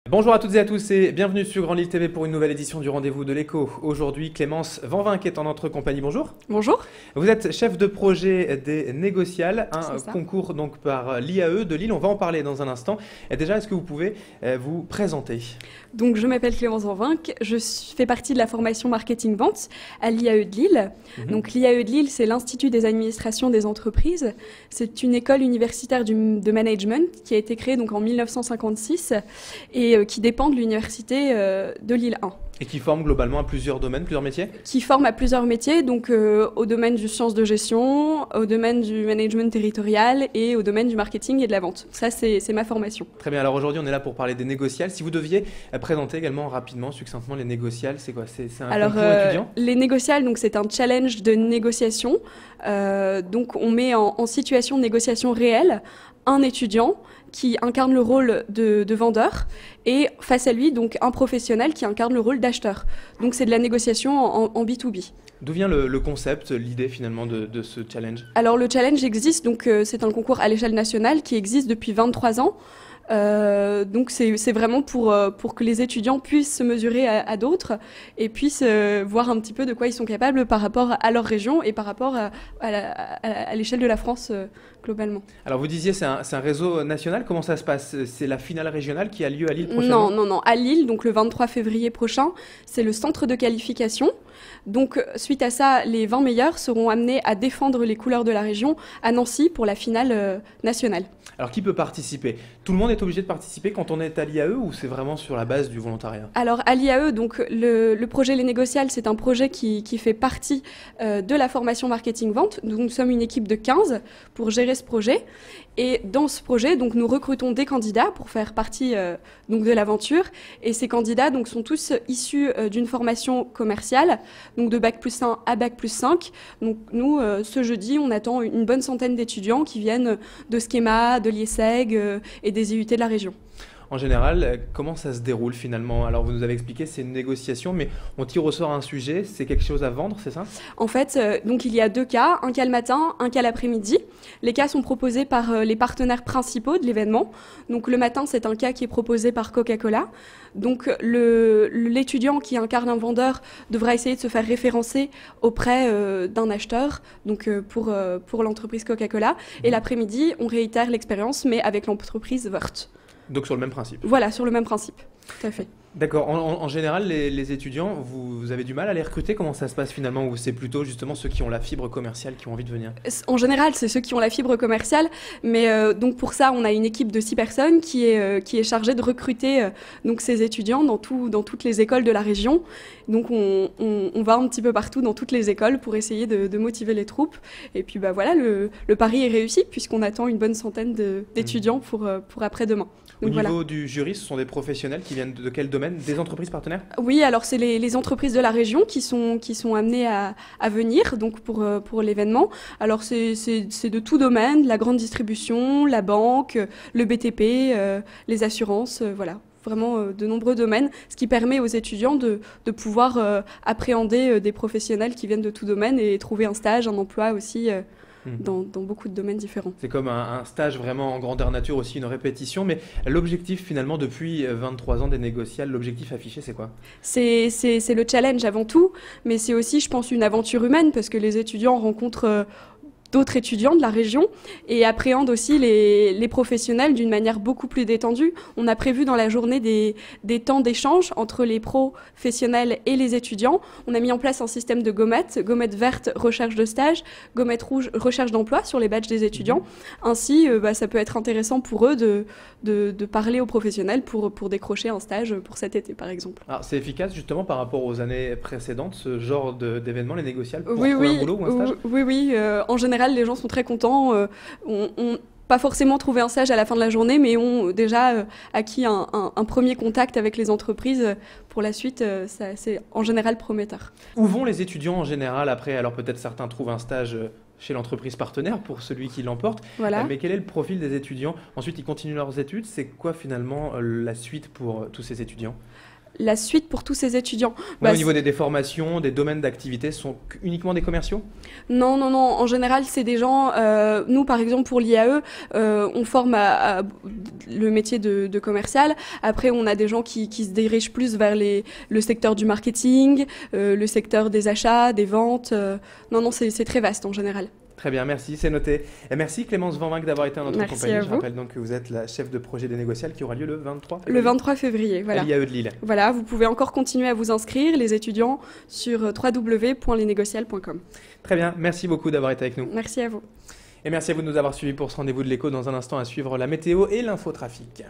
Bonjour à toutes et à tous et bienvenue sur Grand Lille TV pour une nouvelle édition du Rendez-vous de l'Écho. Aujourd'hui, Clémence Vanvinck est en notre compagnie. Bonjour. Bonjour. Vous êtes chef de projet des Négociales, un concours donc par l'IAE de Lille. On va en parler dans un instant. Et déjà, est-ce que vous pouvez vous présenter? Donc, je m'appelle Clémence Vanvinck. Je fais partie de la formation marketing vente à l'IAE de Lille. Donc, l'IAE de Lille, c'est l'Institut des administrations des entreprises. C'est une école universitaire de management qui a été créée donc en 1956 et qui dépend de l'université de Lille 1. Et qui forme globalement à plusieurs domaines, plusieurs métiers? Qui forme à plusieurs métiers, donc au domaine du sciences de gestion, au domaine du management territorial et au domaine du marketing et de la vente. Ça, c'est ma formation. Très bien, alors aujourd'hui on est là pour parler des Négociales. Si vous deviez présenter également rapidement, succinctement les Négociales, c'est quoi? C'est un concours étudiant? Les Négociales, donc c'est un challenge de négociation. Donc on met en situation de négociation réelle un étudiant qui incarne le rôle de vendeur et face à lui donc un professionnel qui incarne le rôle d'acheteur. Donc c'est de la négociation en B2B. D'où vient le concept, l'idée finalement de ce challenge? Alors le challenge existe, donc c'est un concours à l'échelle nationale qui existe depuis 23 ans. Donc c'est vraiment pour que les étudiants puissent se mesurer à d'autres et puissent voir un petit peu de quoi ils sont capables par rapport à leur région et par rapport à l'échelle de la France globalement. Alors vous disiez c'est un réseau national, comment ça se passe? C'est la finale régionale qui a lieu à Lille prochainement? Non, à Lille, donc le 23 février prochain, c'est le centre de qualification. Donc suite à ça, les 20 meilleurs seront amenés à défendre les couleurs de la région à Nancy pour la finale nationale. Alors qui peut participer? Tout le monde est obligé de participer quand on est à l'IAE ou c'est vraiment sur la base du volontariat? Alors à l'IAE, donc le projet Les Négociales, c'est un projet qui fait partie de la formation marketing-vente. Donc nous sommes une équipe de 15 pour gérer ce projet. Et dans ce projet, donc, nous recrutons des candidats pour faire partie donc, de l'aventure. Et ces candidats donc, sont tous issus d'une formation commerciale, donc de Bac+1 à Bac+5. Donc nous, ce jeudi, on attend une bonne centaine d'étudiants qui viennent de Schema, de l'IESEG et des IUT de la région. En général, comment ça se déroule finalement? Alors vous nous avez expliqué, c'est une négociation, mais on tire au sort un sujet, c'est quelque chose à vendre, c'est ça? En fait, donc il y a deux cas, un cas le matin, un cas l'après-midi. Les cas sont proposés par les partenaires principaux de l'événement. Donc le matin, c'est un cas qui est proposé par Coca-Cola. Donc l'étudiant qui incarne un vendeur devra essayer de se faire référencer auprès d'un acheteur, donc pour l'entreprise Coca-Cola. Et l'après-midi, on réitère l'expérience, mais avec l'entreprise Wörth. Donc sur le même principe? Voilà, sur le même principe, tout à fait. D'accord. En général, les étudiants, vous avez du mal à les recruter? Comment ça se passe finalement? Ou c'est plutôt justement ceux qui ont la fibre commerciale qui ont envie de venir? En général, c'est ceux qui ont la fibre commerciale, mais donc pour ça, on a une équipe de 6 personnes qui est chargée de recruter donc ces étudiants dans toutes les écoles de la région. Donc on va un petit peu partout dans toutes les écoles pour essayer de motiver les troupes. Et puis bah voilà, le pari est réussi puisqu'on attend une bonne centaine d'étudiants pour après-demain. Au niveau du jury, ce sont des professionnels qui viennent de quel domaine? Des entreprises partenaires? Oui, alors c'est les entreprises de la région qui sont amenées à venir donc pour l'événement. Alors c'est de tout domaine, la grande distribution, la banque, le BTP, les assurances, voilà. Vraiment de nombreux domaines, ce qui permet aux étudiants de pouvoir appréhender des professionnels qui viennent de tout domaine et trouver un stage, un emploi aussi dans beaucoup de domaines différents. C'est comme un stage vraiment en grandeur nature, aussi une répétition, mais l'objectif finalement depuis 23 ans des Négociales, l'objectif affiché c'est quoi? C'est le challenge avant tout, mais c'est aussi je pense une aventure humaine parce que les étudiants rencontrent d'autres étudiants de la région et appréhendent aussi les professionnels d'une manière beaucoup plus détendue. On a prévu dans la journée des temps d'échange entre les professionnels et les étudiants. On a mis en place un système de gommettes, gommette verte, recherche de stage, gommette rouge, recherche d'emploi sur les badges des étudiants. Ainsi, ça peut être intéressant pour eux de parler aux professionnels pour décrocher un stage pour cet été, par exemple. Alors, c'est efficace justement par rapport aux années précédentes, ce genre d'événement, les Négociales, pour trouver un boulot ou un stage? Oui. En général, les gens sont très contents. Pas forcément trouvé un stage à la fin de la journée, mais ont déjà acquis un premier contact avec les entreprises. Pour la suite, c'est en général prometteur. Où vont les étudiants en général après? Alors peut-être certains trouvent un stage chez l'entreprise partenaire pour celui qui l'emporte. Voilà. Mais quel est le profil des étudiants? Ensuite, ils continuent leurs études. C'est quoi finalement la suite pour tous ces étudiants? la suite pour tous ces étudiants. Au niveau des formations, des domaines d'activité, ce sont uniquement des commerciaux? Non. En général, c'est des gens... nous, par exemple, pour l'IAE, on forme à le métier de commercial. Après, on a des gens qui se dirigent plus vers le secteur du marketing, le secteur des achats, des ventes. Non, c'est très vaste en général. Très bien, merci, c'est noté. Et merci Clémence Van Vinck d'avoir été en notre compagnie. À Je vous. rappelle donc que vous êtes la chef de projet des négociales qui aura lieu le 23 février. Le 23 février, voilà. À l'IAE de Lille. Voilà, vous pouvez encore continuer à vous inscrire, les étudiants, sur www.lesnégociales.com. Très bien, merci beaucoup d'avoir été avec nous. Merci à vous. Et merci à vous de nous avoir suivis pour ce rendez-vous de l'écho. Dans un instant, à suivre la météo et l'infotrafic.